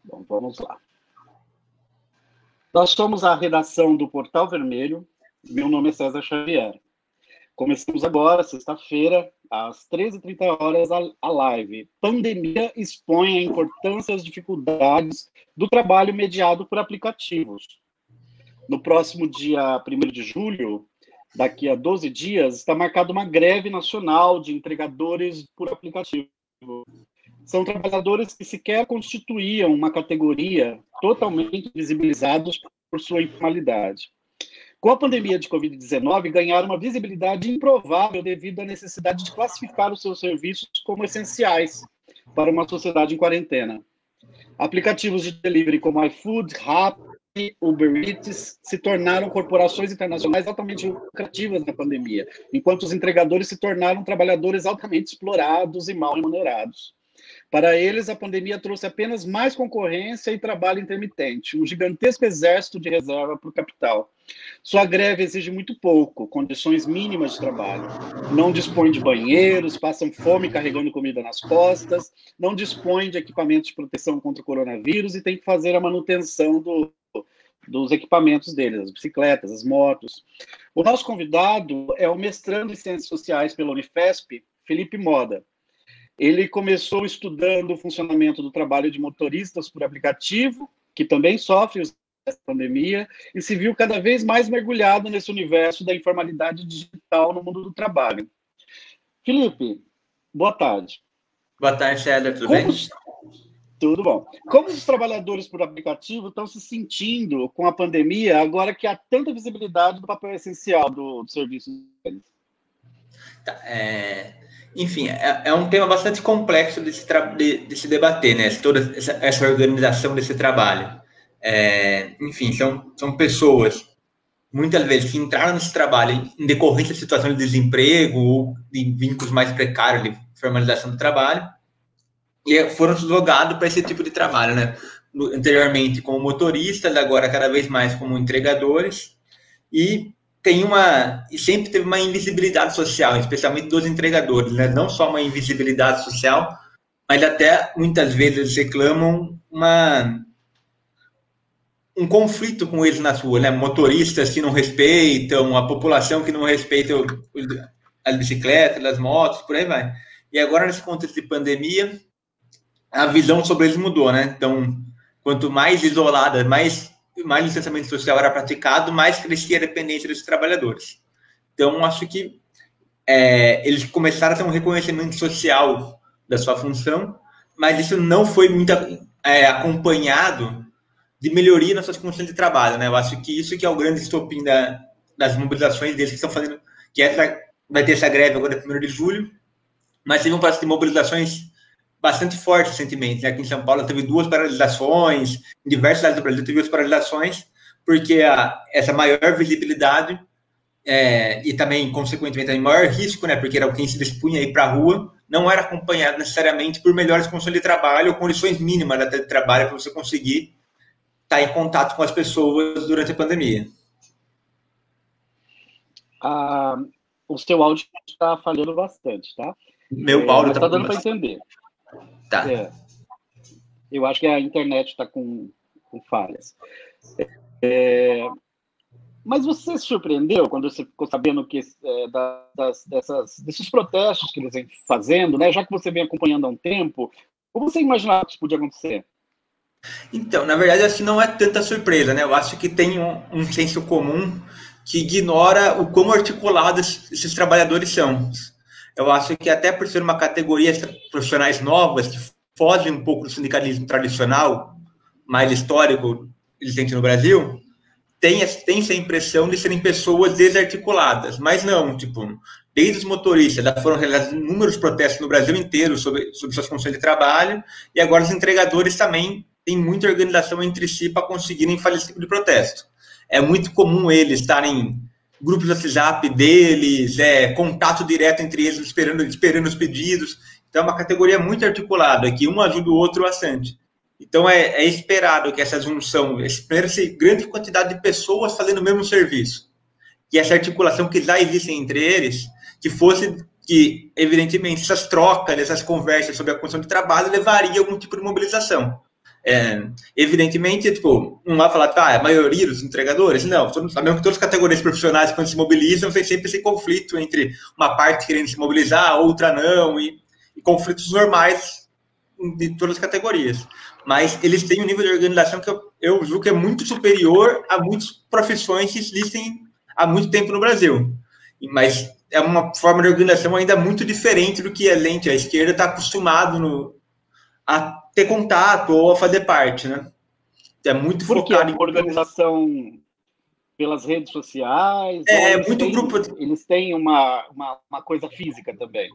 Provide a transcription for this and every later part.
Bom, vamos lá. Nós somos a redação do Portal Vermelho. Meu nome é César Xavier. Começamos agora, sexta-feira, às 13h30, a live. Pandemia expõe a importância e as dificuldades do trabalho mediado por aplicativos. No próximo dia 1º de julho, daqui a 12 dias, está marcada uma greve nacional de entregadores por aplicativo. São trabalhadores que sequer constituíam uma categoria, totalmente visibilizados por sua informalidade. Com a pandemia de Covid-19, ganharam uma visibilidade improvável devido à necessidade de classificar os seus serviços como essenciais para uma sociedade em quarentena. Aplicativos de delivery como iFood, Rappi, Uber Eats se tornaram corporações internacionais altamente lucrativas na pandemia, enquanto os entregadores se tornaram trabalhadores altamente explorados e mal remunerados. Para eles, a pandemia trouxe apenas mais concorrência e trabalho intermitente, um gigantesco exército de reserva para o capital. Sua greve exige muito pouco, condições mínimas de trabalho. Não dispõe de banheiros, passam fome carregando comida nas costas, não dispõe de equipamentos de proteção contra o coronavírus e tem que fazer a manutenção dos equipamentos deles, as bicicletas, as motos. O nosso convidado é o mestrando em Ciências Sociais pela Unifesp, Felipe Moda. Ele começou estudando o funcionamento do trabalho de motoristas por aplicativo, que também sofre essa pandemia, e se viu cada vez mais mergulhado nesse universo da informalidade digital no mundo do trabalho. Felipe, boa tarde. Boa tarde, César, tudo bem? Tudo bom. Como os trabalhadores por aplicativo estão se sentindo com a pandemia, agora que há tanta visibilidade do papel essencial do serviço deles? Enfim, é um tema bastante complexo de se debater, né? Toda essa organização desse trabalho. Enfim, são pessoas, muitas vezes, que entraram nesse trabalho em decorrência de situação de desemprego ou de vínculos mais precários de formalização do trabalho e foram jogados para esse tipo de trabalho, né? Anteriormente como motoristas, agora cada vez mais como entregadores, e sempre teve uma invisibilidade social, especialmente dos entregadores, né? Não só uma invisibilidade social, mas até muitas vezes eles reclamam um conflito com eles na rua, né? Motoristas que não respeitam, a população que não respeita as bicicletas, as motos, por aí vai. E agora, nesse contexto de pandemia, a visão sobre eles mudou, né? Então, quanto mais isolada, mais licenciamento social era praticado, mais crescia a dependência desses trabalhadores. Então, acho que eles começaram a ter um reconhecimento social da sua função, mas isso não foi muito acompanhado de melhoria nas suas condições de trabalho, né? Eu acho que isso que é o grande estopim das mobilizações deles que estão fazendo, vai ter essa greve agora, 1º de julho, mas teve um processo de mobilizações bastante forte recentemente. Aqui em São Paulo teve 2 paralisações, em diversos lados do Brasil teve 2 paralisações, porque essa maior visibilidade e também, consequentemente, maior risco, né, porque era quem se dispunha a ir para a rua, não era acompanhado necessariamente por melhores condições de trabalho ou condições mínimas até de trabalho para você conseguir estar em contato com as pessoas durante a pandemia. O seu áudio está falhando bastante, tá? Meu áudio está dando para entender. Tá. Eu acho que a internet está com falhas. Mas você se surpreendeu quando você ficou sabendo que desses protestos que eles vêm fazendo, né? Já que você vem acompanhando há um tempo, como você imaginava que isso podia acontecer? Então, na verdade, acho que não é tanta surpresa, né? Eu acho que tem um senso comum que ignora o quão articulados esses trabalhadores são. Eu acho que até por ser uma categoria de profissionais novas, que fogem um pouco do sindicalismo tradicional, mais histórico, existente no Brasil, tem essa impressão de serem pessoas desarticuladas. Mas não, desde os motoristas, já foram realizados inúmeros protestos no Brasil inteiro sobre suas condições de trabalho, e agora os entregadores também têm muita organização entre si para conseguirem fazer esse tipo de protesto. É muito comum eles estarem grupos de WhatsApp deles, contato direto entre eles, esperando os pedidos. Então, é uma categoria muito articulada, que um ajuda o outro bastante. Então, é esperado que essa junção, essa grande quantidade de pessoas fazendo o mesmo serviço, e essa articulação que já existe entre eles, que, evidentemente, essas trocas, essas conversas sobre a condição de trabalho levaria a algum tipo de mobilização. Evidentemente, tipo, não vai falar que a maioria dos entregadores, não, sabemos que todas as categorias profissionais, quando se mobilizam, tem sempre esse conflito entre uma parte querendo se mobilizar, outra não, e conflitos normais de todas as categorias. Mas eles têm um nível de organização que eu julgo que é muito superior a muitas profissões que existem há muito tempo no Brasil. Mas é uma forma de organização ainda muito diferente do que a esquerda está acostumado a ter contato ou a fazer parte, né? É muito focado em organização pelas redes sociais. Eles têm uma coisa física também.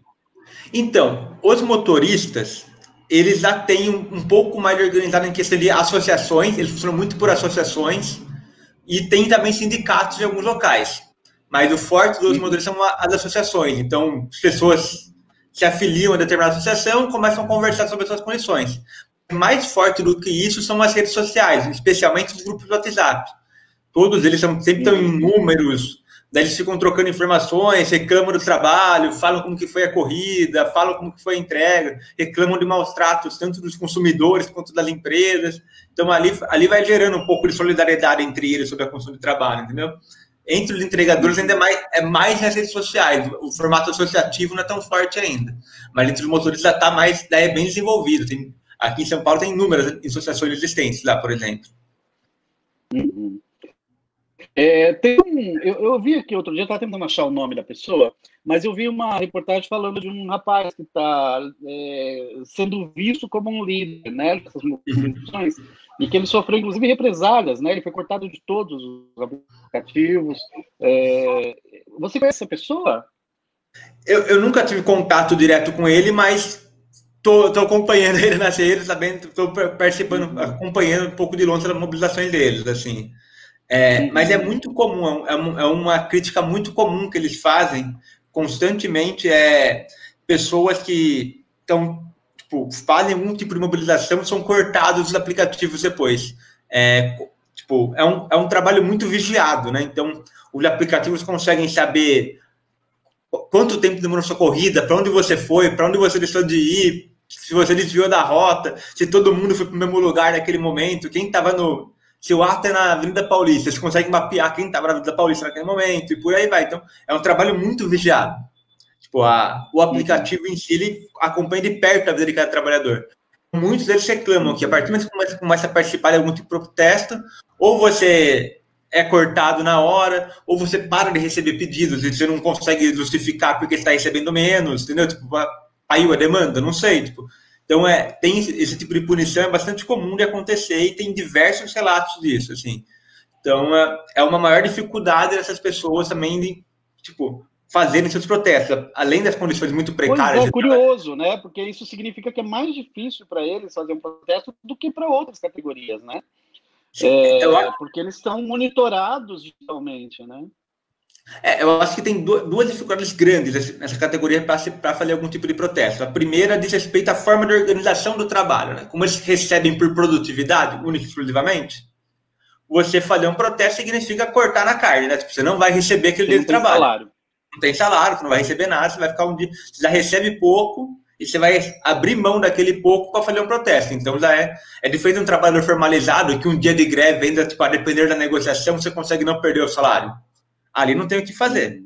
Então, os motoristas, eles já têm um pouco mais de organizado em questão de associações, eles funcionam muito por associações, e tem também sindicatos em alguns locais. Mas o forte dos motoristas são as associações. Então, as pessoas se afiliam a determinada associação, começam a conversar sobre as suas condições. Mais forte do que isso são as redes sociais, especialmente os grupos do WhatsApp. Todos eles sempre estão em números, daí eles ficam trocando informações, reclamam do trabalho, falam como que foi a corrida, falam como que foi a entrega, reclamam de maus tratos, tanto dos consumidores quanto das empresas. Então, ali vai gerando um pouco de solidariedade entre eles sobre a condição de trabalho, entendeu? Entre os entregadores ainda é mais nas redes sociais, o formato associativo não é tão forte ainda, mas entre os motoristas já está mais, daí é bem desenvolvido. Aqui em São Paulo tem inúmeras associações existentes lá, por exemplo. Eu vi aqui outro dia, estava tentando achar o nome da pessoa, mas eu vi uma reportagem falando de um rapaz que está sendo visto como um líder, né, dessas mobilizações, e que ele sofreu, inclusive, represálias, né? Ele foi cortado de todos os aplicativos. Você conhece essa pessoa? Eu nunca tive contato direto com ele, mas estou acompanhando ele nas redes, estou participando, acompanhando um pouco de longe as mobilizações deles, assim. Mas é muito comum, é uma crítica muito comum que eles fazem constantemente, pessoas que fazem algum tipo de mobilização e são cortados dos aplicativos depois. É um trabalho muito vigiado, né? Então, os aplicativos conseguem saber quanto tempo demorou sua corrida, para onde você foi, para onde você deixou de ir, se você desviou da rota, se todo mundo foi para o mesmo lugar naquele momento, quem estava se o ato é na Avenida Paulista, você consegue mapear quem estava na Avenida Paulista naquele momento, e por aí vai. Então, é um trabalho muito vigiado. O aplicativo em si, ele acompanha de perto a vida de cada trabalhador. Muitos deles reclamam que a partir do momento que você começa a participar de algum tipo de protesto, ou você é cortado na hora, ou você para de receber pedidos e você não consegue justificar porque está recebendo menos, entendeu? Caiu a demanda, não sei, Então, tem esse tipo de punição, é bastante comum de acontecer e tem diversos relatos disso, assim. Então, é uma maior dificuldade dessas pessoas também de, fazerem seus protestos, além das condições muito precárias. Pois é, curioso, né? Porque isso significa que é mais difícil para eles fazer um protesto do que para outras categorias, né? Porque eles estão monitorados digitalmente, né? Eu acho que tem duas dificuldades grandes nessa categoria para fazer algum tipo de protesto. A primeira diz respeito à forma de organização do trabalho, né? Como eles recebem por produtividade, única e exclusivamente, você fazer um protesto significa cortar na carne, né? Você não vai receber aquele dia de trabalho. Salário. Não tem salário, você não vai receber nada, você vai ficar um dia, você já recebe pouco e você vai abrir mão daquele pouco para fazer um protesto. Então já é diferente de um trabalhador formalizado que um dia de greve ainda, a depender da negociação, você consegue não perder o salário. Ali não tem o que fazer.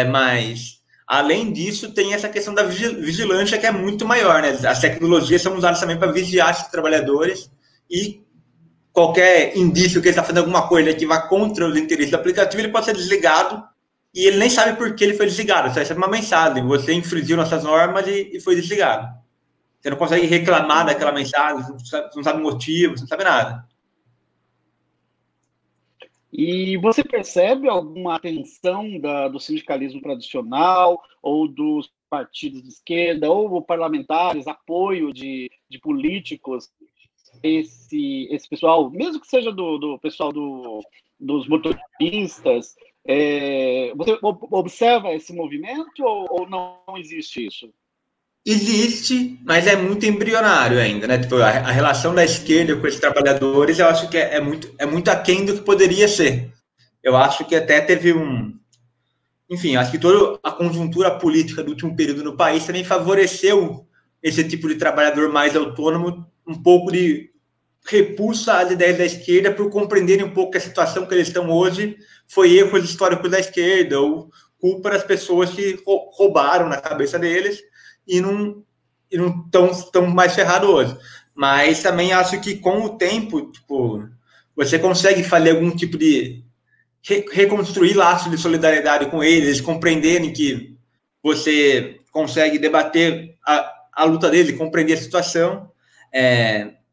Mas, além disso, tem essa questão da vigilância que é muito maior, né? As tecnologias são usadas também para vigiar esses trabalhadores e qualquer indício que ele está fazendo alguma coisa que vá contra os interesses do aplicativo, ele pode ser desligado e ele nem sabe por que ele foi desligado. Você recebe uma mensagem, você infringiu nossas normas e foi desligado. Você não consegue reclamar daquela mensagem, você não sabe o motivo, você não sabe nada. E você percebe alguma atenção do sindicalismo tradicional ou dos partidos de esquerda ou parlamentares, apoio de políticos, esse pessoal, mesmo que seja do pessoal dos motoristas, você observa esse movimento ou não existe isso? Existe, mas é muito embrionário ainda, né? A relação da esquerda com esses trabalhadores, eu acho que é muito aquém do que poderia ser. Eu acho que até teve enfim, acho que toda a conjuntura política do último período no país também favoreceu esse tipo de trabalhador mais autônomo, um pouco de repulsa às ideias da esquerda por compreenderem um pouco que a situação que eles estão hoje foi erros históricos da esquerda ou culpa das pessoas que roubaram na cabeça deles e não estão mais ferrados hoje. Mas também acho que com o tempo, tipo, você consegue fazer algum tipo de reconstruir laços de solidariedade com eles, compreenderem que você consegue debater a luta deles, compreender a situação.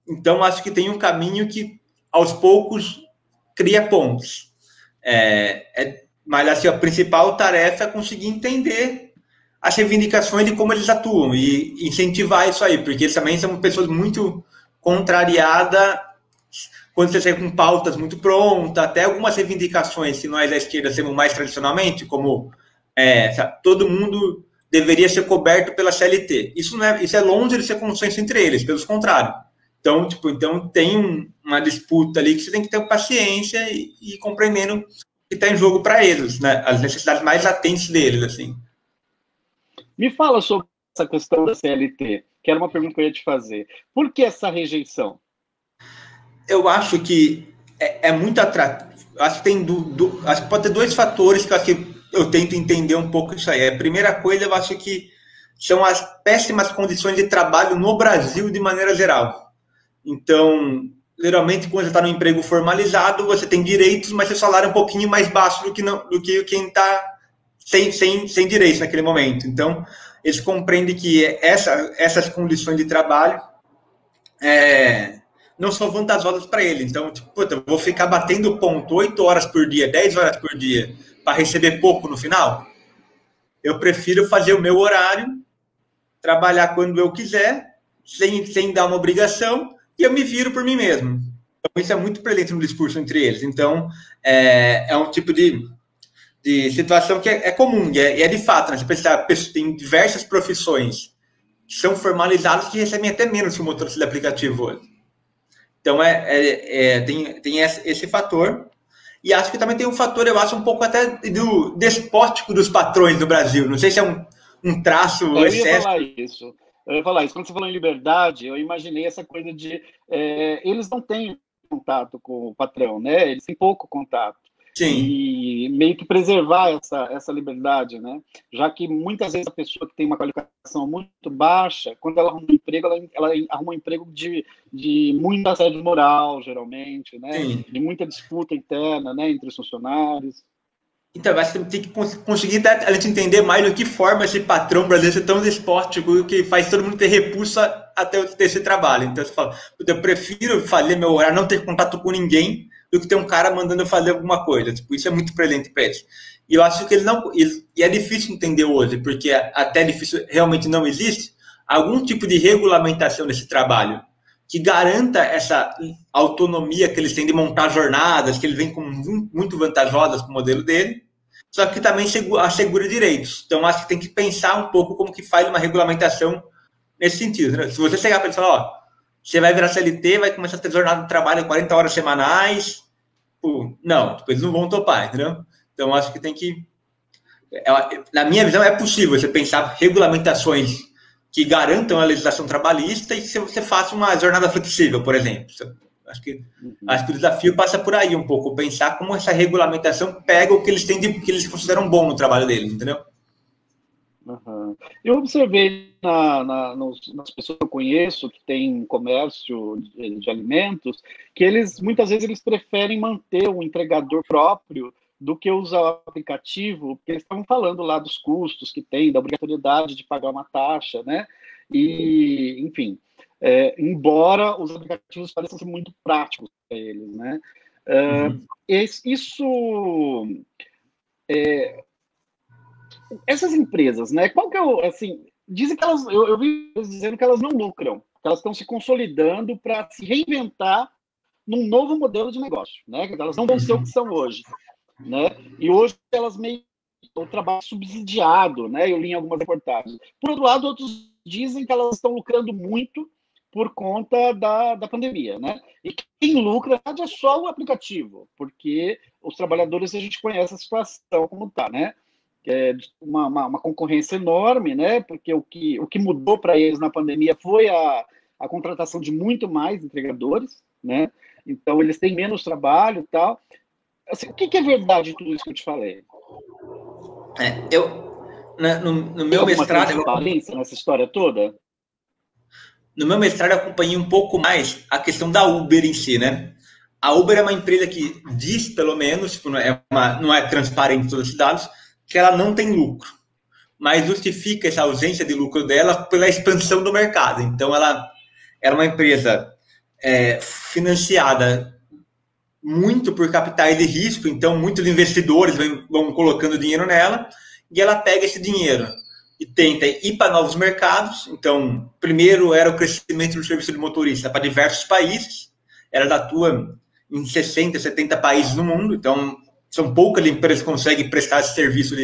Então, acho que tem um caminho que, aos poucos, cria pontes. Mas assim, a principal tarefa é conseguir entender as reivindicações de como eles atuam e incentivar isso aí, porque eles também são pessoas muito contrariadas quando você chega com pautas muito prontas, até algumas reivindicações que nós da esquerda temos mais tradicionalmente, como todo mundo deveria ser coberto pela CLT. Isso é longe de ser consenso entre eles, pelo contrário. Então, tem uma disputa ali que você tem que ter paciência e compreendendo que está em jogo para eles, né? As necessidades mais latentes deles, assim. Me fala sobre essa questão da CLT, que era uma pergunta que eu ia te fazer. Por que essa rejeição? Eu acho que é muito atrativo. Acho que acho que pode ter dois fatores que eu acho que eu tento entender um pouco isso aí. A primeira coisa, eu acho que são as péssimas condições de trabalho no Brasil de maneira geral. Então, geralmente, quando você está no emprego formalizado, você tem direitos, mas seu salário é um pouquinho mais baixo do que quem está sem direitos naquele momento. Então, eles compreendem que essas condições de trabalho não são vantajosas para ele. Então, eu vou ficar batendo ponto 8 horas por dia, 10 horas por dia, para receber pouco no final? Eu prefiro fazer o meu horário, trabalhar quando eu quiser, sem dar uma obrigação, e eu me viro por mim mesmo. Então, isso é muito presente no discurso entre eles. Então, é um tipo de situação que é comum, e é de fato, né? Você pensar, tem diversas profissões que são formalizadas que recebem até menos que o motorista de aplicativo hoje. Então, tem esse fator. E acho que também tem um fator, eu acho, um pouco até do despótico dos patrões do Brasil. Não sei se é um traço ou excesso. Eu ia falar isso. Quando você falou em liberdade, eu imaginei essa coisa de... eles não têm contato com o patrão, né? Eles têm pouco contato. Sim. E meio que preservar essa liberdade, né? Já que muitas vezes a pessoa que tem uma qualificação muito baixa, quando ela arruma um emprego, ela arruma um emprego de muita assédio moral, geralmente, né? Sim. De muita disputa interna, né? Entre os funcionários. Então, vai ter que conseguir a gente entender mais de que forma esse patrão brasileiro é tão despótico que faz todo mundo ter repulsa até ter esse trabalho. Então, você fala, eu prefiro fazer meu horário, não ter contato com ninguém, do que ter um cara mandando eu fazer alguma coisa. Isso é muito presente para eles. E eu acho que e é difícil entender hoje, porque até difícil, realmente não existe algum tipo de regulamentação desse trabalho que garanta essa autonomia que eles têm de montar jornadas, que eles vêm como muito vantajosas para o modelo dele, só que também assegura direitos. Então, acho que tem que pensar um pouco como que faz uma regulamentação nesse sentido. Né? Se você chegar para eles e falar, você vai virar CLT, vai começar a ter jornada de trabalho 40 horas semanais, não, eles não vão topar, entendeu? Então, acho que tem que... Na minha visão, é possível você pensar regulamentações que garantam a legislação trabalhista e que você faça uma jornada flexível, por exemplo. Acho que o desafio passa por aí um pouco, pensar como essa regulamentação pega o que eles têm que eles consideram bom no trabalho deles, entendeu? Uhum. Eu observei nas pessoas que eu conheço que têm comércio de alimentos, que muitas vezes eles preferem manter um entregador próprio do que usar o aplicativo, porque eles estavam falando lá dos custos que tem, da obrigatoriedade de pagar uma taxa, né? E, enfim, embora os aplicativos pareçam ser muito práticos para eles, né? Essas empresas, né? Qual que é assim, dizem que eu vi dizendo que elas não lucram, que elas estão se consolidando para se reinventar num novo modelo de negócio, né? Elas não vão ser o que são hoje, né? E hoje elas meio o trabalho subsidiado, né? Eu li em algumas reportagens. Por outro lado, outros dizem que elas estão lucrando muito por conta da pandemia, né? E quem lucra é só o aplicativo, porque os trabalhadores, a gente conhece a situação como está, né? É uma concorrência enorme, né? Porque o que mudou para eles na pandemia foi a contratação de muito mais entregadores, né? Então, eles têm menos trabalho e tal. Assim, o que é verdade de tudo isso que eu te falei? No Tem meu alguma mestrado, transparência nessa história toda? no meu mestrado, eu acompanhei um pouco mais a questão da Uber em si, né? A Uber é uma empresa que diz, pelo menos, tipo, não é transparente todos os dados, que ela não tem lucro, mas justifica essa ausência de lucro dela pela expansão do mercado. Então, ela era uma empresa financiada muito por capitais de risco, então muitos investidores vão colocando dinheiro nela, e ela pega esse dinheiro e tenta ir para novos mercados. Então, primeiro era o crescimento do serviço de motorista para diversos países, ela atua em 60, 70 países no mundo, então são poucas empresas que conseguem prestar esse serviço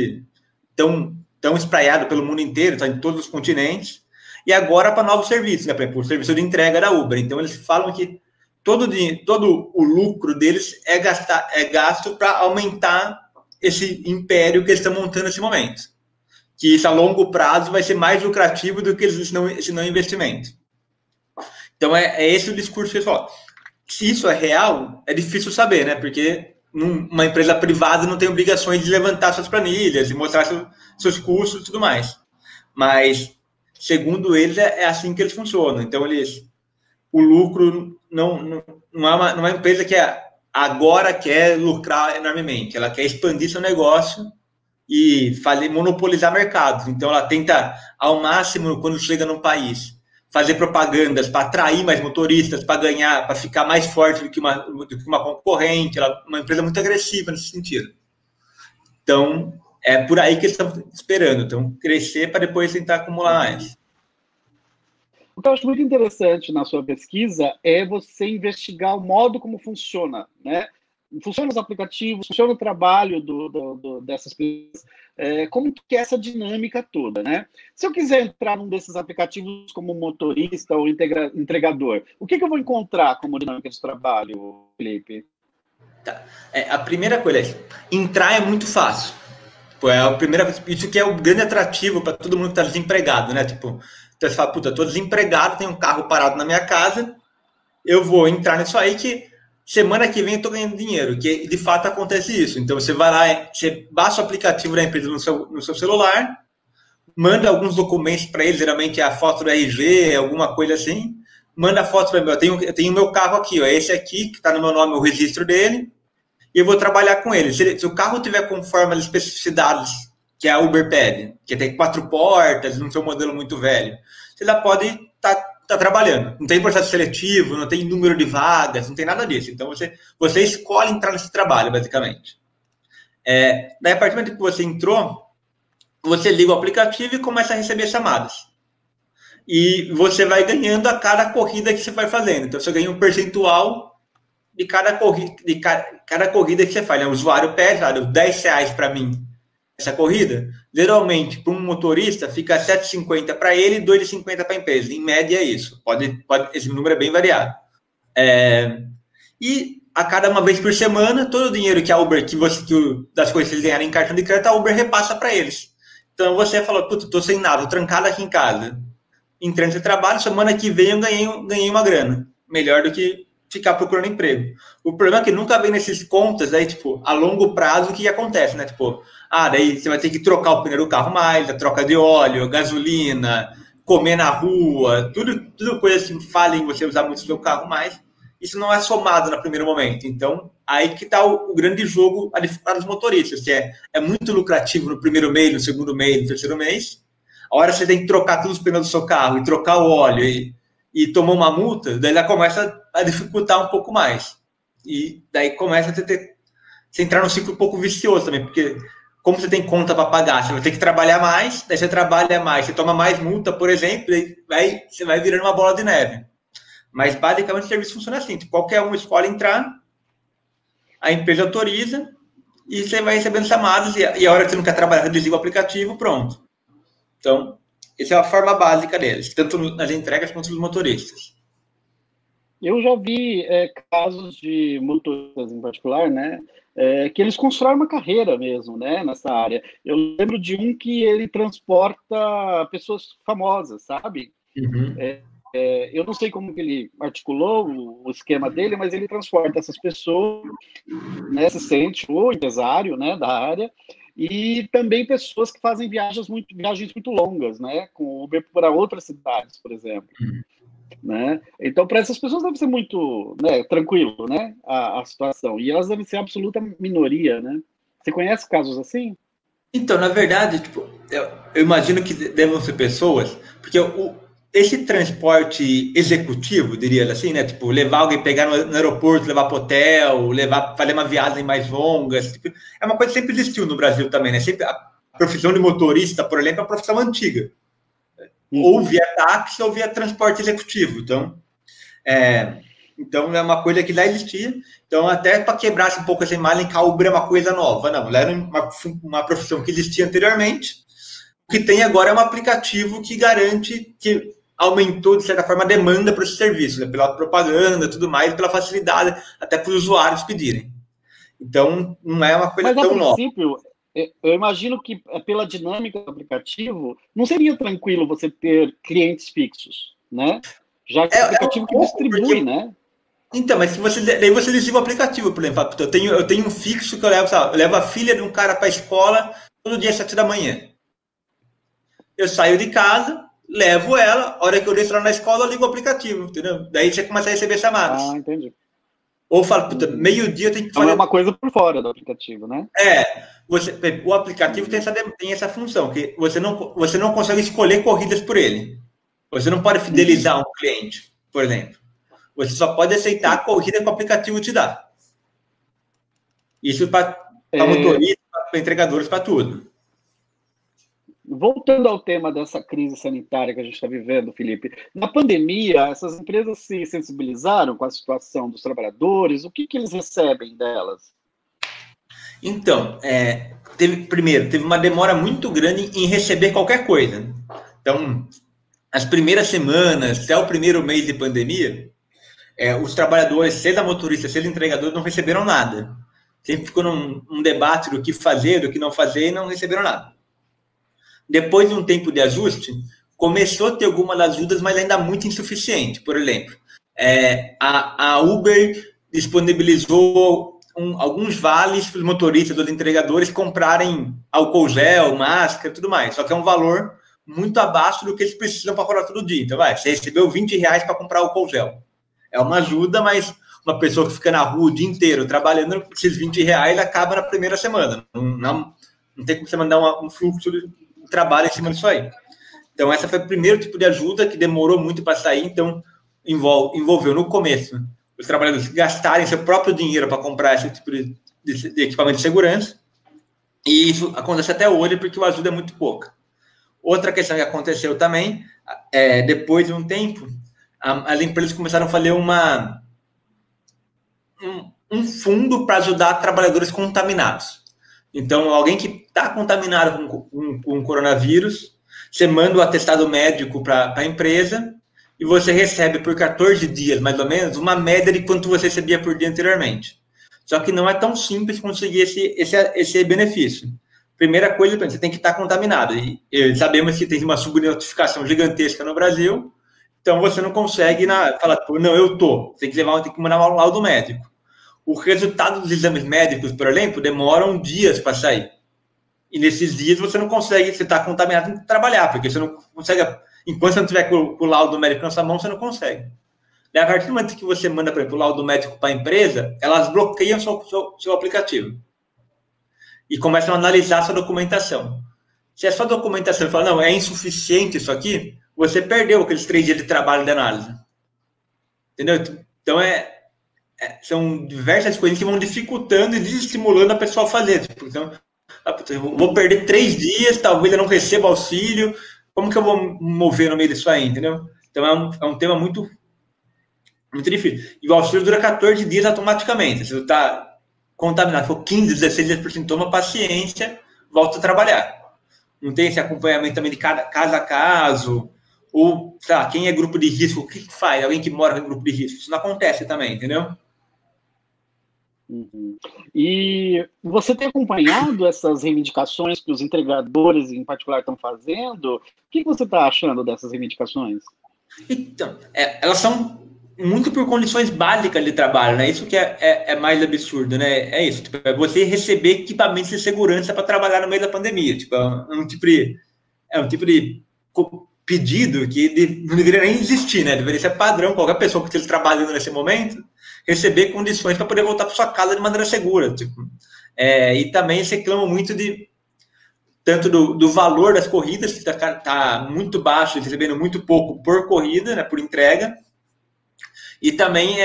tão espraiado pelo mundo inteiro, está em todos os continentes, e agora para novos serviços, né? Por exemplo, o serviço de entrega da Uber. Então, eles falam que todo o lucro deles é gasto para aumentar esse império que eles estão montando nesse momento. Que isso a longo prazo vai ser mais lucrativo do que esse não investimento. Então, é esse o discurso que eles falam. Se isso é real, é difícil saber, né? Porque uma empresa privada não tem obrigações de levantar suas planilhas e mostrar seus custos e tudo mais. Mas, segundo eles, é assim que eles funcionam. Então, o lucro não é uma empresa que agora quer lucrar enormemente. Ela quer expandir seu negócio e monopolizar mercados. Então, ela tenta, ao máximo, quando chega num país, fazer propagandas para atrair mais motoristas, para ganhar, para ficar mais forte do que uma concorrente. Ela é uma empresa muito agressiva nesse sentido. Então, é por aí que eles estão esperando. Então, crescer para depois tentar acumular mais. O que eu acho muito interessante na sua pesquisa é você investigar o modo como funciona, né? Funcionam os aplicativos, funciona o trabalho dessas pessoas, como que é essa dinâmica toda, né? Se eu quiser entrar num desses aplicativos como motorista ou entregador, o que eu vou encontrar como dinâmica de trabalho, Felipe? Tá. A primeira coisa entrar é muito fácil. Tipo, isso que é o grande atrativo para todo mundo que está desempregado, né? Tipo, então você fala, puta, estou desempregado, tenho um carro parado na minha casa, eu vou entrar nisso aí que semana que vem eu estou ganhando dinheiro, que de fato acontece isso. Então você vai lá, você baixa o aplicativo da empresa no seu celular, manda alguns documentos para ele, geralmente é a foto do RG, alguma coisa assim, manda a foto para mim, eu tenho o meu carro aqui, ó, esse aqui, que está no meu nome, o registro dele, e eu vou trabalhar com ele. Se o carro tiver conforme as especificidades que a Uber pede, que tem 4 portas, não tem um modelo muito velho, você já pode estar trabalhando. Não tem processo seletivo, não tem número de vagas, não tem nada disso. Então, você escolhe entrar nesse trabalho, basicamente. Daí, a partir do momento que você entrou, você liga o aplicativo e começa a receber chamadas. E você vai ganhando a cada corrida que você vai fazendo. Então, você ganha um percentual de cada corrida que você faz. Né? O usuário pede, R$10 para mim essa corrida. Geralmente, para um motorista, fica R$7,50 para ele e R$2,50 para a empresa. Em média, é isso. Esse número é bem variado. E a cada uma vez por semana, todo o dinheiro que a Uber, das coisas que eles ganharem em cartão de crédito, a Uber repassa para eles. Então, você fala, puta, estou sem nada, estou trancado aqui em casa. Entrando nesse trabalho, semana que vem eu ganhei uma grana. Melhor do que ficar procurando emprego. O problema é que nunca vem nesses contas, daí, tipo, a longo prazo, o que acontece, né? Tipo, daí você vai ter que trocar o pneu do carro mais, a troca de óleo, gasolina, comer na rua, tudo coisa que falha em você usar muito o seu carro mais. Isso não é somado no primeiro momento. Então, aí que está o grande jogo a dificuldade dos motoristas, que é muito lucrativo no primeiro mês, no segundo mês, no terceiro mês. A hora que você tem que trocar todos os pneus do seu carro e trocar o óleo e tomar uma multa, daí ela começa a dificultar um pouco mais. E daí começa a você entrar num ciclo um pouco vicioso também, porque como você tem conta para pagar, você vai ter que trabalhar mais, daí você trabalha mais, você toma mais multa, por exemplo, e você vai virando uma bola de neve. Mas basicamente o serviço funciona assim, qualquer um escolhe entrar, a empresa autoriza e você vai recebendo chamadas e a hora que você não quer trabalhar, você desliga o aplicativo, pronto. Então, essa é a forma básica deles, tanto nas entregas quanto nos motoristas. Eu já vi casos de motoristas em particular, né, que eles constroem uma carreira mesmo, né, nessa área. Eu lembro de um que ele transporta pessoas famosas, sabe? Uhum. eu não sei como que ele articulou o esquema dele, mas ele transporta essas pessoas, né, assistente ou empresário, né, da área, e também pessoas que fazem viagens muito longas, né, com Uber para outras cidades, por exemplo. Né? Então, para essas pessoas deve ser muito, né, tranquilo, né, a situação. E elas devem ser a absoluta minoria, né? Você conhece casos assim? Então, na verdade, tipo, eu imagino que devam ser pessoas, porque esse transporte executivo, diria assim, né? Tipo, levar alguém, pegar no aeroporto, levar para o hotel, fazer uma viagem mais longa, tipo, é uma coisa que sempre existiu no Brasil também, né? Sempre a profissão de motorista, por exemplo, é uma profissão antiga. Ou via táxi ou via transporte executivo. Então é uma coisa que já existia. Então, até para quebrar um pouco essa imagem que a Uber é uma coisa nova. Não, ela era uma profissão que existia anteriormente. O que tem agora é um aplicativo que garante que aumentou, de certa forma, a demanda para esse serviço, né? Pela propaganda, tudo mais, pela facilidade, até para os usuários pedirem. Então, não é uma coisa Mas, a tão nova. princípio, eu imagino que, pela dinâmica do aplicativo, não seria tranquilo você ter clientes fixos, né? Já que é o aplicativo que distribui, né? Então, mas daí você desliga o aplicativo, por exemplo. Eu tenho um fixo que eu levo, sabe? Eu levo a filha de um cara para a escola todo dia às 7 da manhã. Eu saio de casa, levo ela, a hora que eu desço lá na escola, eu ligo o aplicativo, entendeu? Daí você começa a receber chamadas. Ah, entendi. Ou falo, puta, meio-dia tem que fazer... Não é uma coisa por fora do aplicativo, né? O aplicativo tem essa função, que você não consegue escolher corridas por ele. Você não pode fidelizar um cliente, por exemplo. Você só pode aceitar a corrida que o aplicativo te dá. Isso para motoristas, para entregadores, para tudo. Voltando ao tema dessa crise sanitária que a gente está vivendo, Felipe, na pandemia, essas empresas se sensibilizaram com a situação dos trabalhadores? O que eles recebem delas? Então, teve uma demora muito grande em receber qualquer coisa. Então, as primeiras semanas, até o primeiro mês de pandemia, os trabalhadores, seja motorista, seja entregador, não receberam nada. Sempre ficou num debate do que fazer, do que não fazer, e não receberam nada. Depois de um tempo de ajuste, começou a ter algumas ajudas, mas ainda muito insuficiente. Por exemplo, a Uber disponibilizou alguns vales para os motoristas, dos entregadores comprarem álcool gel, máscara, tudo mais. Só que é um valor muito abaixo do que eles precisam para rodar todo dia. Então, você recebeu R$20 para comprar álcool gel. É uma ajuda, mas uma pessoa que fica na rua o dia inteiro trabalhando, esses R$20 acaba na primeira semana. Não tem como você mandar um fluxo de trabalho em cima disso aí. Então, essa foi o primeiro tipo de ajuda que demorou muito para sair. Então, envolveu no começo os trabalhadores gastarem seu próprio dinheiro para comprar esse tipo de equipamento de segurança. E isso acontece até hoje porque a ajuda é muito pouca. Outra questão que aconteceu também, depois de um tempo, as empresas começaram a fazer um fundo para ajudar trabalhadores contaminados. Então, alguém que está contaminado com coronavírus, você manda o atestado médico para a empresa e você recebe por 14 dias, mais ou menos, uma média de quanto você recebia por dia anteriormente. Só que não é tão simples conseguir esse benefício. Primeira coisa, você tem que estar contaminado. E sabemos que tem uma subnotificação gigantesca no Brasil, então você não consegue falar, não, eu tô. Tem que mandar um laudo médico. O resultado dos exames médicos, por exemplo, demoram dias para sair. E nesses dias você não consegue, você está contaminado, tem que trabalhar, porque você não consegue, enquanto você não tiver com o laudo médico na sua mão, você não consegue. E a partir do momento que você manda, por exemplo, o laudo médico para a empresa, elas bloqueiam seu aplicativo. E começam a analisar a sua documentação. Se a sua documentação fala, não, é insuficiente isso aqui, você perdeu aqueles 3 dias de trabalho de análise. Entendeu? Então, são diversas coisas que vão dificultando e desestimulando a pessoa a fazer. Então, eu vou perder 3 dias, talvez eu não receba auxílio, como que eu vou me mover no meio disso aí, entendeu? Então, é um tema muito, muito difícil. E o auxílio dura 14 dias automaticamente. Se você está contaminado, for 15, 16 dias por sintoma, paciência, volta a trabalhar. Não tem esse acompanhamento também de caso a caso, ou, sei lá, quem é grupo de risco, o que faz? Alguém que mora em grupo de risco. Isso não acontece também, entendeu? Uhum. E você tem acompanhado essas reivindicações que os entregadores, em particular, estão fazendo? O que você está achando dessas reivindicações? Então, elas são muito por condições básicas de trabalho, né? Isso que é mais absurdo, né? É isso, tipo, é você receber equipamentos de segurança para trabalhar no meio da pandemia. Tipo, é um tipo de pedido que não deveria nem existir, né? Deveria ser padrão, qualquer pessoa que esteja trabalhando nesse momento, receber condições para poder voltar para sua casa de maneira segura. Tipo. E também se reclama muito de tanto do valor das corridas, que está muito baixo, recebendo muito pouco por corrida, né, por entrega, e também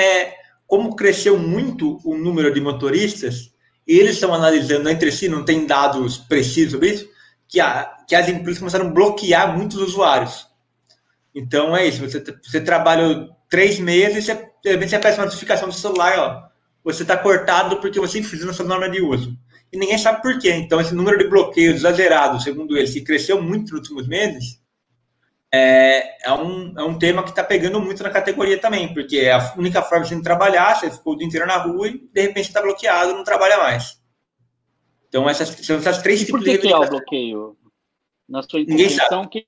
como cresceu muito o número de motoristas, eles estão analisando entre si, não tem dados precisos sobre isso, que as empresas começaram a bloquear muitos usuários. Então é isso, você trabalha 3 meses, de repente você aparece uma notificação do celular, ó, você está cortado porque você infringiu a sua norma de uso. E ninguém sabe por quê. Então esse número de bloqueios exagerado, segundo eles, que cresceu muito nos últimos meses, é um tema que está pegando muito na categoria também, porque é a única forma de você trabalhar, você ficou o dia inteiro na rua e de repente está bloqueado, não trabalha mais. Então são essas 3 tipos de reivindicações. Por que é o bloqueio? Na sua intervenção, que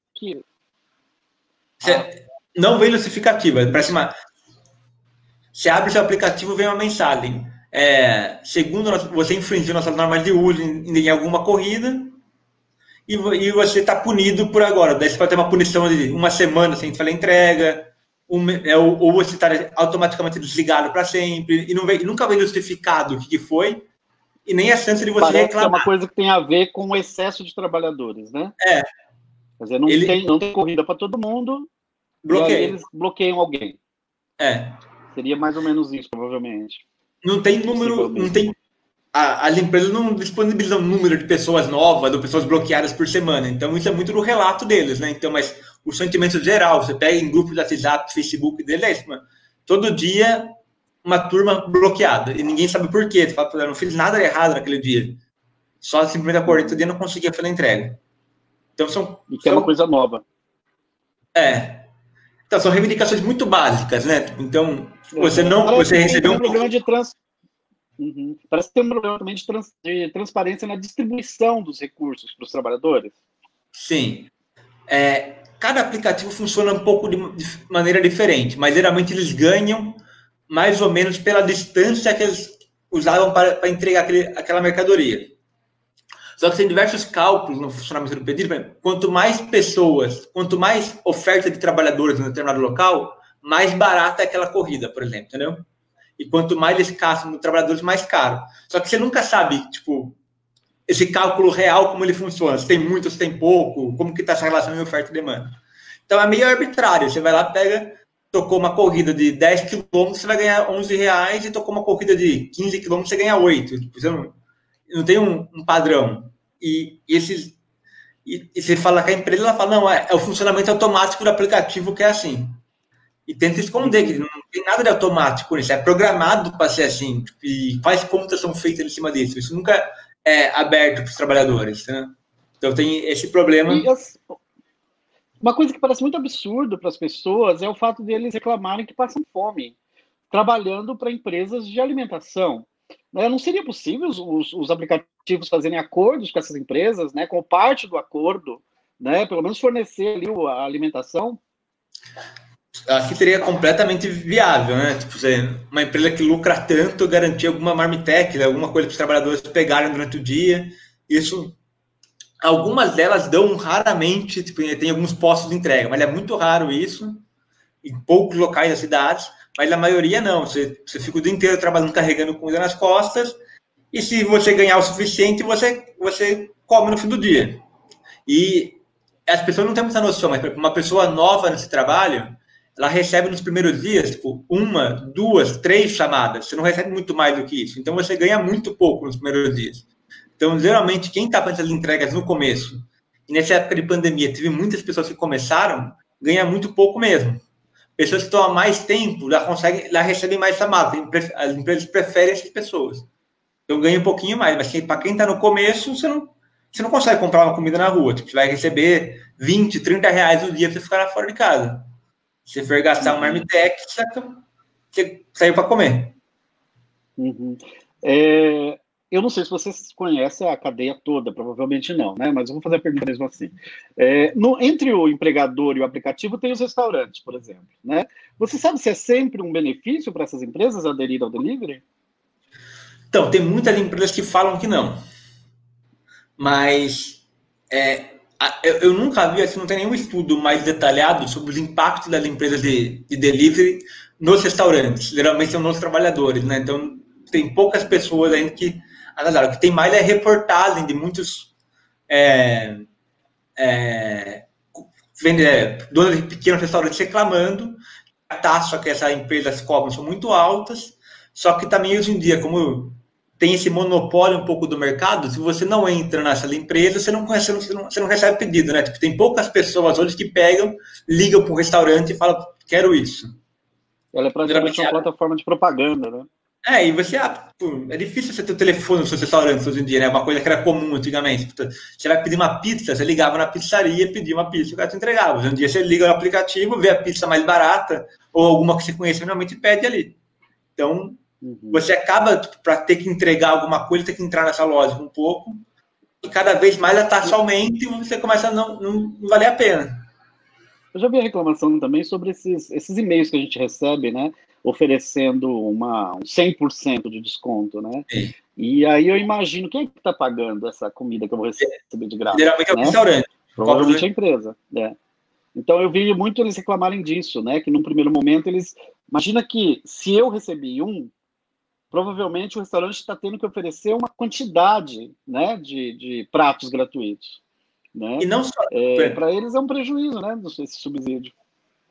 não vem notificativa, parece uma... Você abre seu aplicativo, vem uma mensagem. Segundo você infringiu nossas normas de uso em alguma corrida, e você está punido por agora. Daí você pode ter uma punição de 1 semana sem fazer entrega, ou você está automaticamente desligado para sempre, e nunca vem justificado o que foi, e nem a chance de você Parece reclamar. Que é uma coisa que tem a ver com o excesso de trabalhadores, né? Quer dizer, não tem corrida para todo mundo, bloqueio. E aí eles bloqueiam alguém. Seria mais ou menos isso, provavelmente. Não tem número, não tem... As empresas não disponibilizam número de pessoas novas ou pessoas bloqueadas por semana. Então, isso é muito do relato deles, né? Então, mas o sentimento geral, você pega em grupos de WhatsApp, Facebook deles, é isso, mano. Todo dia, uma turma bloqueada. E ninguém sabe por quê. Você fala, eu não fiz nada errado naquele dia. Só simplesmente acordei todo dia e não conseguia fazer a entrega. Então, é uma coisa nova. Então, são reivindicações muito básicas, né? Então, você recebeu um problema de Parece que tem um problema também de transparência na distribuição dos recursos para os trabalhadores. Sim. Cada aplicativo funciona um pouco de maneira diferente, mas geralmente eles ganham mais ou menos pela distância que eles usavam para entregar aquela mercadoria. Só que tem diversos cálculos no funcionamento do pedido. Quanto mais pessoas, quanto mais oferta de trabalhadores em um determinado local, mais barata é aquela corrida, por exemplo, entendeu? E quanto mais escasso no trabalhadores, mais caro. Só que você nunca sabe, tipo, esse cálculo real, como ele funciona. Se tem muito, se tem pouco, como que está essa relação de oferta e demanda. Então é meio arbitrário. Você vai lá, tocou uma corrida de 10 quilômetros, você vai ganhar R$11, e tocou uma corrida de 15 quilômetros, você ganha 8. Tipo, você não tem um padrão. E você fala com a empresa, ela fala, não, é o funcionamento automático do aplicativo que é assim. E tenta esconder que não tem nada de automático nisso, é programado para ser assim, e quais contas são feitas em cima disso. Isso nunca é aberto para os trabalhadores, né? Então tem esse problema. Uma coisa que parece muito absurdo para as pessoas é o fato de eles reclamarem que passam fome, trabalhando para empresas de alimentação. Não seria possível os aplicativos fazerem acordos com essas empresas, né, como parte do acordo, né, pelo menos fornecer ali a alimentação? Acho que seria completamente viável, né? Tipo, uma empresa que lucra tanto garantir alguma marmitex, alguma coisa para os trabalhadores pegarem durante o dia. Isso, algumas delas dão raramente, tipo, tem alguns postos de entrega, mas é muito raro isso, em poucos locais das cidades, mas a maioria não. Você fica o dia inteiro trabalhando, carregando comida nas costas, e se você ganhar o suficiente, você come no fim do dia. E as pessoas não têm muita noção, mas uma pessoa nova nesse trabalho, ela recebe nos primeiros dias, tipo, 1, 2, 3 chamadas. Você não recebe muito mais do que isso. Então, você ganha muito pouco nos primeiros dias. Então, geralmente, quem está fazendo essas entregas no começo, e nessa época de pandemia, teve muitas pessoas que começaram, ganha muito pouco mesmo. Pessoas que estão há mais tempo, já recebem mais chamadas. As empresas preferem essas pessoas. Então, ganha um pouquinho mais. Mas para quem está no começo, você não consegue comprar uma comida na rua. Tipo, você vai receber 20, 30 reais no dia para você ficar fora de casa. Se for gastar um marmitex, você saiu para comer. Uhum. Eu não sei se vocês conhecem a cadeia toda, provavelmente não, né? Mas eu vou fazer a pergunta mesmo assim. Entre o empregador e o aplicativo tem os restaurantes, por exemplo, né? Você sabe se é sempre um benefício para essas empresas aderir ao delivery? Então, tem muitas empresas que falam que não, mas eu nunca vi, assim, não tem nenhum estudo mais detalhado sobre os impactos das empresas de delivery nos restaurantes. Geralmente são nos trabalhadores, né? Então, tem poucas pessoas ainda que analisaram. O que tem mais é reportagem de muitos é, donos de pequenos restaurantes reclamando que a taxa que essas empresas cobram são muito altas, só que também hoje em dia, como tem esse monopólio um pouco do mercado, se você não entra nessas empresas, você não recebe pedido, né? Tipo, tem poucas pessoas hoje que pegam, ligam para o restaurante e falam, quero isso. Ela é praticamente Geralmente uma plataforma de propaganda, né? e você, é difícil você ter o telefone nos seus restaurantes hoje em dia, né? Uma coisa que era comum antigamente. Você vai pedir uma pizza, você ligava na pizzaria, pedia uma pizza, o cara te entregava. Hoje em dia você liga no aplicativo, vê a pizza mais barata, ou alguma que você conhece realmente pede ali. Então, você acaba, para ter que entregar alguma coisa, ter que entrar nessa lógica um pouco, e cada vez mais a taxa aumenta e você começa a não valer a pena. Eu já vi a reclamação também sobre esses e-mails que a gente recebe, né? Oferecendo um 100% de desconto, né? Sim. E aí eu imagino, quem é que está pagando essa comida que eu vou receber de graça? Geralmente é o né? restaurante. Provavelmente a empresa, né? Então eu vi muito eles reclamarem disso, né? Que num primeiro momento eles... Imagina que se eu recebi provavelmente o restaurante está tendo que oferecer uma quantidade, né, de pratos gratuitos, né? E não só... Para eles é um prejuízo, né? Esse subsídio.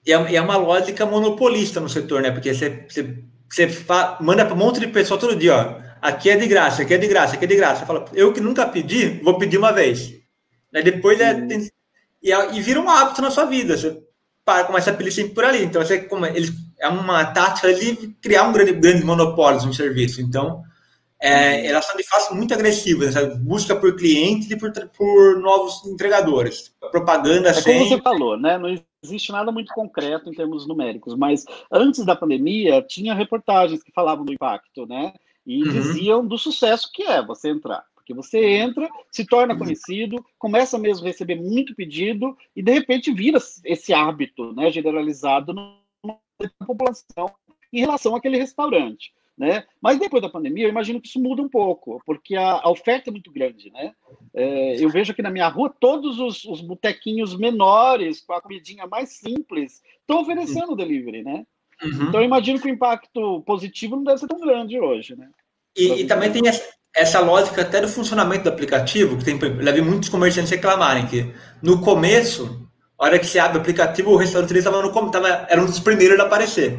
É uma lógica monopolista no setor, né? Porque manda para um monte de pessoa todo dia, ó. Aqui é de graça, aqui é de graça, aqui é de graça. Você fala, eu que nunca pedi, vou pedir uma vez. Aí depois e vira um hábito na sua vida. Você começa a pedir sempre por ali. Então, é uma tática de criar um grande monopólio no serviço. Então, elas são de fato muito agressivas. Sabe? Busca por clientes e por novos entregadores. Propaganda como você falou, né? Não existe nada muito concreto em termos numéricos, mas antes da pandemia tinha reportagens que falavam do impacto, né? E diziam do sucesso que é você entrar. Porque você entra, se torna conhecido, começa mesmo a receber muito pedido e, de repente, vira esse hábito, né, generalizado na população em relação àquele restaurante. Né? Mas depois da pandemia, eu imagino que isso muda um pouco, porque a oferta é muito grande. Né? Eu vejo aqui na minha rua todos os botequinhos menores, com a comidinha mais simples, estão oferecendo delivery. Né? Então, eu imagino que o impacto positivo não deve ser tão grande hoje. Né? E também tem essa lógica até do funcionamento do aplicativo, que já vi muitos comerciantes reclamarem que no começo, a hora que você abre o aplicativo, o restaurante era um dos primeiros a aparecer.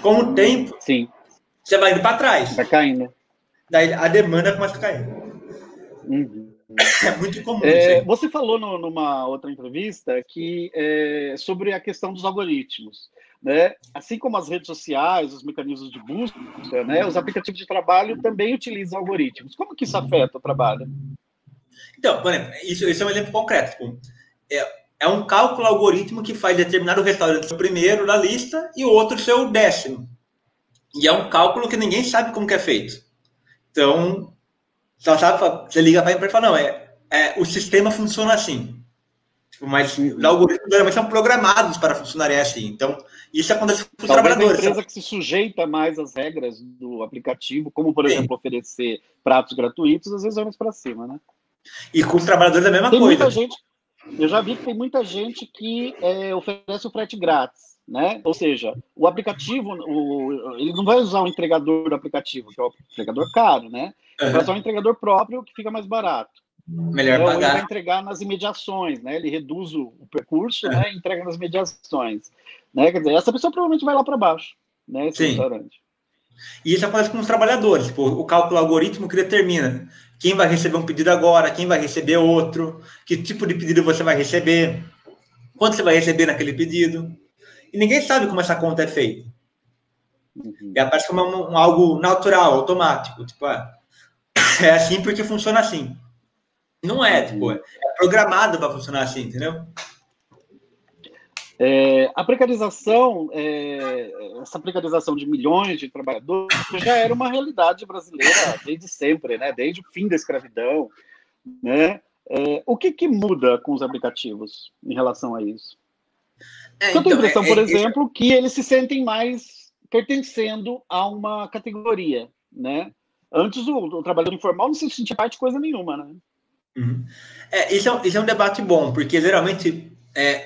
Com o tempo, Sim. Você vai indo para trás. Vai caindo. Daí a demanda começa a cair. É muito comum isso aí. Você falou numa outra entrevista sobre a questão dos algoritmos. Né? Assim como as redes sociais, os mecanismos de busca, né? Os aplicativos de trabalho também utilizam algoritmos. Como que isso afeta o trabalho? Então, por exemplo, isso é um exemplo concreto. Tipo, é um cálculo algoritmo que faz determinado restaurante ser o primeiro na lista e o outro ser o 10º. E é um cálculo que ninguém sabe como que é feito. Então, só sabe, você liga para a empresa e fala, não, o sistema funciona assim. Tipo, mas os algoritmos geralmente são programados para funcionarem assim. Então, isso acontece com os trabalhadores. A empresa que se sujeita mais às regras do aplicativo, como, por exemplo, oferecer pratos gratuitos, às vezes vai mais para cima, né? E com os trabalhadores é a mesma coisa. Muita gente, eu já vi que tem muita gente que oferece o frete grátis. Né? Ou seja, o aplicativo, ele não vai usar o entregador do aplicativo, que é o entregador caro, né? Ele vai usar um entregador próprio que fica mais barato. Melhor pagar. Ou ele vai entregar nas imediações, né? Ele reduz o percurso, né? E entrega nas imediações. Né? Quer dizer, essa pessoa provavelmente vai lá para baixo, né? Esse restaurante. E isso acontece com os trabalhadores, tipo, o cálculo algoritmo que determina quem vai receber um pedido agora, quem vai receber outro, que tipo de pedido você vai receber, quanto você vai receber naquele pedido. E ninguém sabe como essa conta é feita. E aparece como algo natural, automático. Tipo, é assim porque funciona assim. Não é, tipo, é programado para funcionar assim, entendeu? A precarização, essa precarização de milhões de trabalhadores já era uma realidade brasileira desde sempre, né? Desde o fim da escravidão, né? O que muda com os aplicativos em relação a isso? Eu tenho a impressão, por exemplo, que eles se sentem mais pertencendo a uma categoria, né? Antes o trabalhador informal não se sentia parte de coisa nenhuma, né? Uhum. Isso é um debate bom, porque geralmente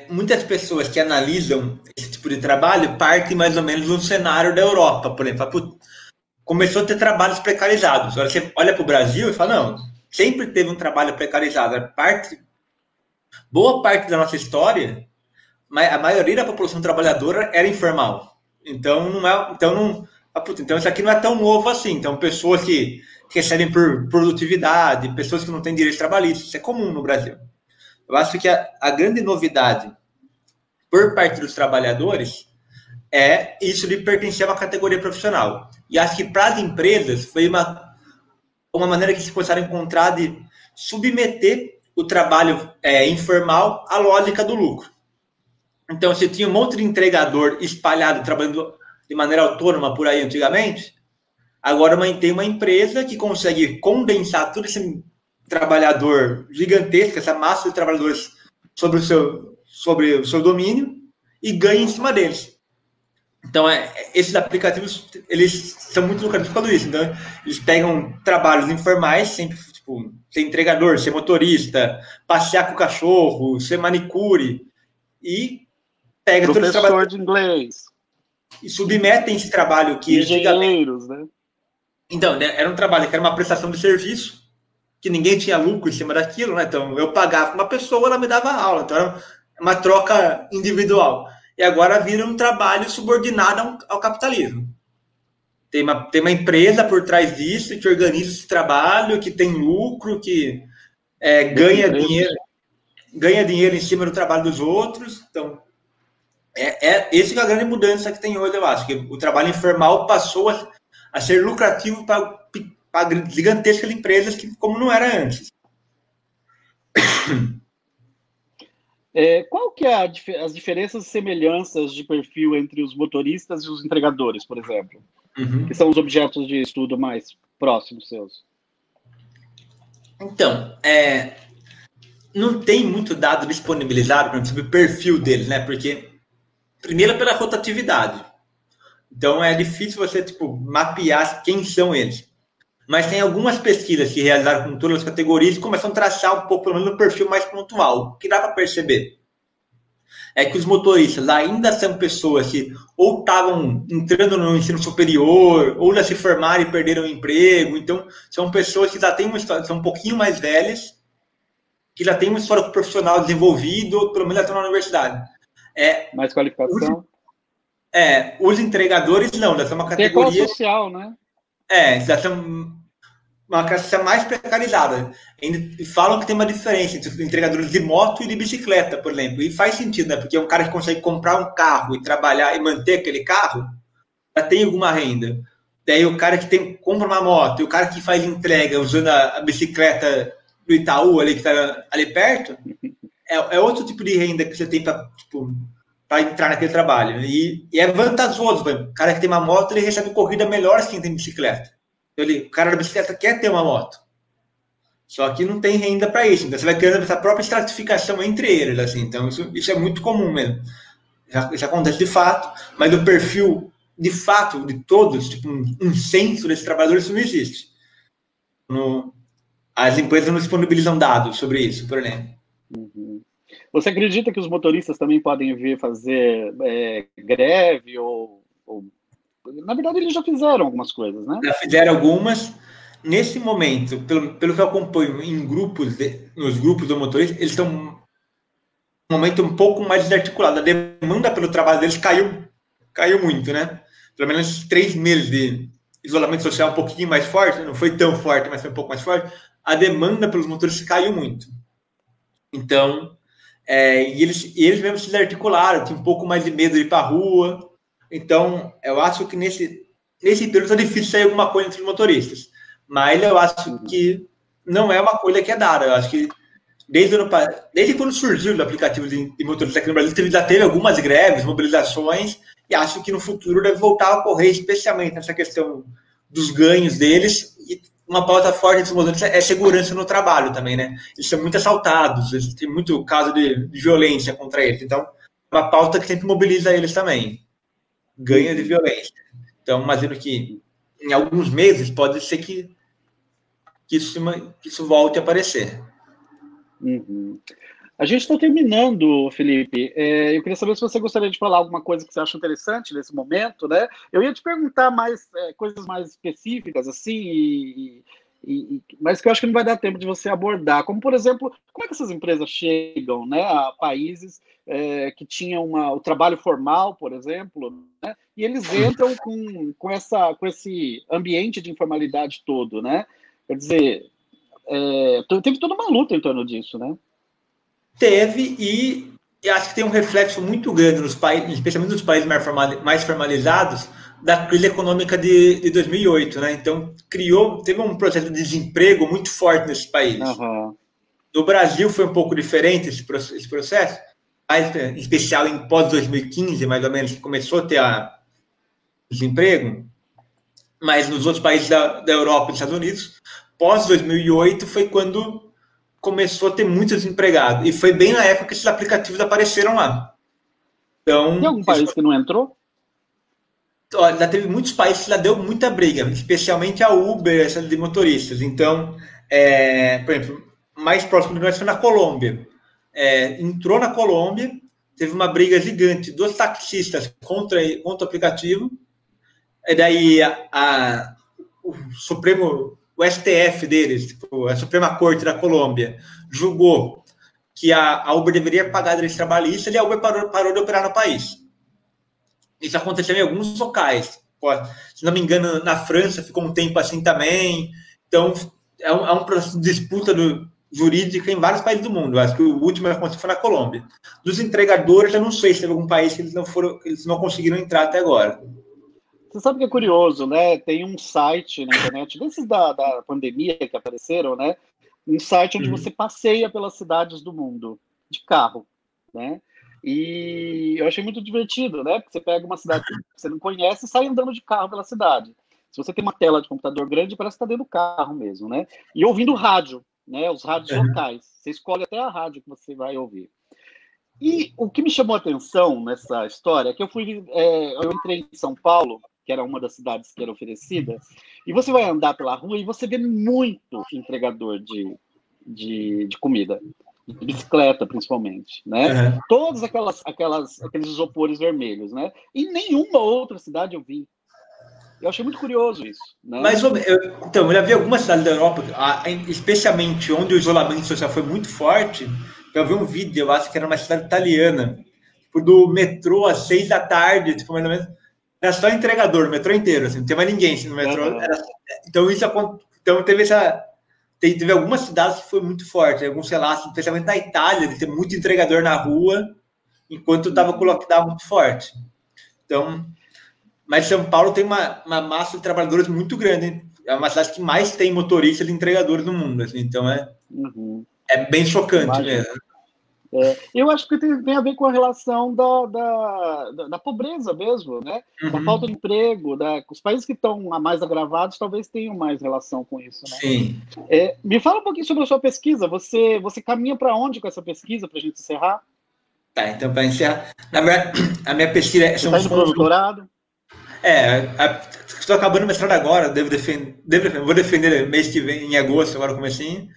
muitas pessoas que analisam esse tipo de trabalho partem mais ou menos do cenário da Europa, por exemplo. Começou a ter trabalhos precarizados. Agora você olha para o Brasil e fala, não, sempre teve um trabalho precarizado. Boa parte da nossa história, a maioria da população trabalhadora era informal. Então então isso aqui não é tão novo assim. Então pessoas que recebem por produtividade, pessoas que não têm direitos trabalhistas, isso é comum no Brasil. Eu acho que a grande novidade por parte dos trabalhadores é isso de pertencer a uma categoria profissional. E acho que para as empresas foi uma maneira que se começaram a encontrar de submeter o trabalho informal à lógica do lucro. Então, você tinha um monte de entregador espalhado, trabalhando de maneira autônoma por aí antigamente, agora tem uma empresa que consegue condensar todo esse trabalhador gigantesco, essa massa de trabalhadores sobre o seu domínio e ganha em cima deles. Então, esses aplicativos, eles são muito lucrativos por isso. Então, eles pegam trabalhos informais, sempre, tipo, ser entregador, ser motorista, passear com o cachorro, ser manicure, e pega todos os professor de inglês. E submetem esse trabalho que engenheiros, né? Então, né, era um trabalho que era uma prestação de serviço, que ninguém tinha lucro em cima daquilo, né? Então, eu pagava uma pessoa, ela me dava aula. Então, era uma troca individual. E agora vira um trabalho subordinado ao capitalismo. Tem uma empresa por trás disso que organiza esse trabalho, que tem lucro, que ganha dinheiro em cima do trabalho dos outros. Então, essa é a grande mudança que tem hoje, eu acho. Que o trabalho informal passou a ser lucrativo para gigantescas empresas, como não era antes. Qual que é as diferenças e semelhanças de perfil entre os motoristas e os entregadores, por exemplo? Uhum. Que são os objetos de estudo mais próximos seus. Então, não tem muito dado disponibilizado sobre o perfil deles, né? Porque, primeiro, pela rotatividade. Então, é difícil você mapear quem são eles. Mas tem algumas pesquisas que realizaram com todas as categorias e começam a traçar um pouco, pelo menos, um perfil mais pontual. O que dá para perceber é que os motoristas ainda são pessoas que ou estavam entrando no ensino superior, ou já se formaram e perderam o emprego. Então, são pessoas que já têm uma história, são um pouquinho mais velhas, que já têm um histórico profissional desenvolvido, pelo menos já estão na universidade. Mais qualificação? Os entregadores não, já são uma categoria... Tem a social, né? Já são uma classe mais precarizada. E falam que tem uma diferença entre os entregadores de moto e de bicicleta, por exemplo. E faz sentido, né? Porque um cara que consegue comprar um carro e trabalhar e manter aquele carro, já tem alguma renda. Daí o cara que compra uma moto e o cara que faz entrega usando a bicicleta do Itaú, ali, que está ali perto, é outro tipo de renda que você tem para entrar naquele trabalho. E é vantajoso. O cara que tem uma moto, ele recebe corrida melhor que quem tem bicicleta. O cara da bicicleta quer ter uma moto. Só que não tem renda para isso. Então você vai criando essa própria estratificação entre eles. Assim. Então isso é muito comum mesmo. Isso acontece de fato, mas o perfil de fato de todos, um censo desses trabalhadores, isso não existe. As empresas não disponibilizam dados sobre isso, por exemplo. Uhum. Você acredita que os motoristas também podem vir fazer greve ou... Na verdade, eles já fizeram algumas coisas, né? Já fizeram algumas. Nesse momento, pelo que eu acompanho em nos grupos do motorista, eles estão um momento um pouco mais desarticulado. A demanda pelo trabalho deles caiu muito, né? Pelo menos 3 meses de isolamento social um pouquinho mais forte, não foi tão forte, mas foi um pouco mais forte. A demanda pelos motoristas caiu muito. Então, e eles mesmos se desarticularam, tinham um pouco mais de medo de ir para a rua. Então, eu acho que nesse período é difícil sair alguma coisa entre os motoristas. Mas eu acho que não é uma coisa que é dada. Eu acho que Desde quando surgiu o aplicativo de motorista aqui no Brasil, já teve algumas greves, mobilizações, e acho que no futuro deve voltar a ocorrer, especialmente nessa questão dos ganhos deles. E uma pauta forte dos motoristas é segurança no trabalho também, né? Eles são muito assaltados, tem muito caso de violência contra eles. Então, é uma pauta que sempre mobiliza eles também. Ganho de violência. Então, imagino que em alguns meses pode ser que isso volte a aparecer. Uhum. A gente está terminando, Felipe. Eu queria saber se você gostaria de falar alguma coisa que você acha interessante nesse momento, né? Eu ia te perguntar coisas mais específicas, assim, mas que eu acho que não vai dar tempo de você abordar. Como, por exemplo, como é que essas empresas chegam, né, a países que tinham o trabalho formal, por exemplo, né? E eles entram com esse ambiente de informalidade todo, né? Quer dizer, teve toda uma luta em torno disso, né? Teve, e acho que tem um reflexo muito grande nos países, especialmente nos países mais formalizados, da crise econômica de 2008, né? Então, teve um processo de desemprego muito forte nesses países. Uhum. No Brasil foi um pouco diferente esse processo, em especial em pós-2015, mais ou menos, que começou a ter desemprego, mas nos outros países da Europa e dos Estados Unidos, pós-2008 foi quando começou a ter muitos desempregados. E foi bem na época que esses aplicativos apareceram lá. Então, tem algum país que não entrou? Já teve muitos países que já deu muita briga, especialmente a Uber, essa de motoristas. Então, por exemplo, mais próximo de nós foi na Colômbia. Entrou na Colômbia, teve uma briga gigante dos taxistas contra o aplicativo. E daí o STF deles, a Suprema Corte da Colômbia, julgou que a Uber deveria pagar direitos trabalhistas e a Uber parou de operar no país. Isso aconteceu em alguns locais. Se não me engano, na França ficou um tempo assim também. Então, é um processo de disputa jurídica em vários países do mundo. Acho que o último que aconteceu foi na Colômbia. Dos entregadores, eu não sei se teve algum país que eles não conseguiram entrar até agora. Você sabe que é curioso, né? Tem um site na internet, desses da pandemia que apareceram, né? Um site onde você passeia pelas cidades do mundo, de carro, né? E eu achei muito divertido, né? Porque você pega uma cidade que você não conhece e sai andando de carro pela cidade. Se você tem uma tela de computador grande, parece que está dentro do carro mesmo, né? E ouvindo rádio, né? Os rádios locais. Você escolhe até a rádio que você vai ouvir. E o que me chamou a atenção nessa história é que eu entrei em São Paulo, que era uma das cidades que era oferecida, e você vai andar pela rua e você vê muito entregador de comida, de bicicleta principalmente, né? Uhum. Todos aqueles isopores vermelhos, né? E nenhuma outra cidade eu vi. Eu achei muito curioso isso, né? Mas, então, eu já vi algumas cidades da Europa, especialmente onde o isolamento social foi muito forte. Eu vi um vídeo, eu acho que era uma cidade italiana, tipo, do metrô às 6 da tarde, tipo, mais ou menos. Era só entregador, o metrô inteiro, assim, não tem mais ninguém assim, no metrô. Uhum. Então teve algumas cidades que foi muito forte, alguns relatos, especialmente na Itália, de ter muito entregador na rua, enquanto estava com o lockdown muito forte. Então, mas São Paulo tem uma massa de trabalhadores muito grande, hein? É uma cidade que mais tem motoristas e entregadores no mundo, assim, então é bem chocante mesmo. Eu acho que tem a ver com a relação da pobreza mesmo, né? Da falta de emprego, os países que estão mais agravados talvez tenham mais relação com isso, né? Sim. Me fala um pouquinho sobre a sua pesquisa. Você caminha para onde com essa pesquisa, para a gente encerrar? Tá, então para encerrar, na verdade, a minha pesquisa Você está indo para o doutorado? Estou acabando o mestrado agora, vou defender mês que vem, em agosto, agora comecinho,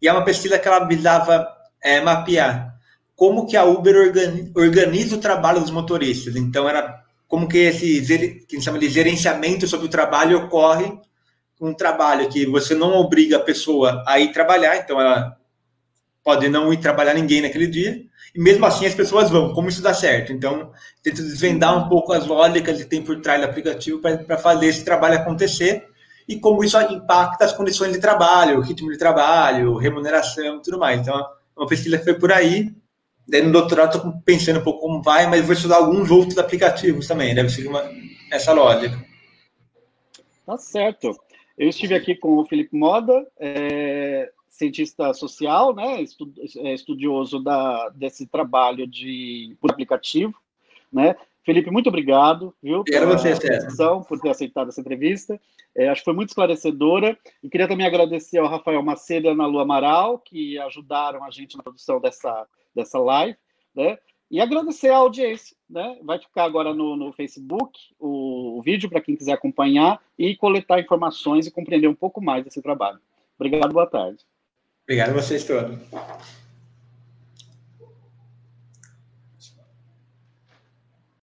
e é uma pesquisa que ela visava mapear como que a Uber organiza o trabalho dos motoristas. Então, era como que esse que a gente chama de gerenciamento sobre o trabalho ocorre com um trabalho que você não obriga a pessoa a ir trabalhar, então ela pode não ir trabalhar ninguém naquele dia, e mesmo assim as pessoas vão, como isso dá certo. Então, tento desvendar um pouco as lógicas que tem por trás do aplicativo para fazer esse trabalho acontecer, e como isso impacta as condições de trabalho, o ritmo de trabalho, remuneração e tudo mais. Então, uma pesquisa que foi por aí. Daí no doutorado estou pensando um pouco como vai, mas vou estudar alguns outros aplicativos também, deve ser essa lógica. Tá certo. Eu estive aqui com o Felipe Moda, cientista social, né, estudioso desse trabalho por aplicativo, né? Felipe, muito obrigado, viu, pela discussão, por ter aceitado essa entrevista. Acho que foi muito esclarecedora. E queria também agradecer ao Rafael Macedo e Ana Lu Amaral, que ajudaram a gente na produção dessa live, né? E agradecer a audiência, né? Vai ficar agora no Facebook o vídeo para quem quiser acompanhar e coletar informações e compreender um pouco mais desse trabalho. Obrigado, boa tarde. Obrigado a vocês todos.